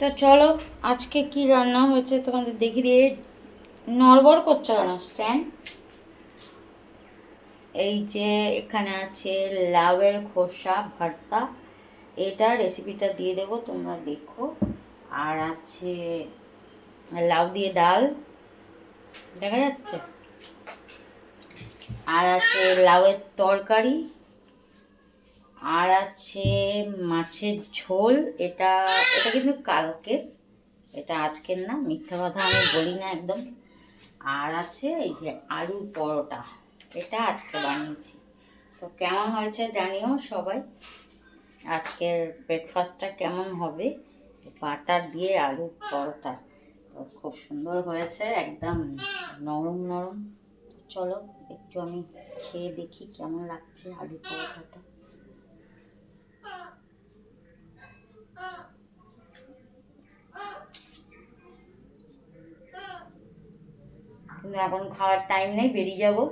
তো চলো, আজকে কি রান্না হয়েছে তোমাদের দেখি দিয়ে। নড়বড় করছে কেন স্ট্যান্ড? এই যে এখানে আছে লাউয়ের খোসা ভর্তা, এটা রেসিপিটা দিয়ে দেবো, তোমরা দেখো। আর আছে লাউ দিয়ে ডাল, দেখা যাচ্ছে। আর আছে লাউয়ের তরকারি। আর আছে মাছের ঝোল। এটা এটা কিন্তু কালকে, এটা আজকের না, মিথ্যা কথা আমি বলি না একদম। আর আছে এই যে আলুর পরোটা, এটা আজকে বানিয়েছি। তো কেমন হয়েছে জানিও সবাই, আজকের ব্রেকফাস্টটা কেমন হবে। বাটার দিয়ে আলুর পরোটা, তো খুব সুন্দর হয়েছে, একদম নরম নরম। চলো একটু আমি খেয়ে দেখি কেমন লাগছে আলুর পরোটাটা। কিন্তু এখন খাওয়ার টাইম নেই, বেরিয়ে যাবো।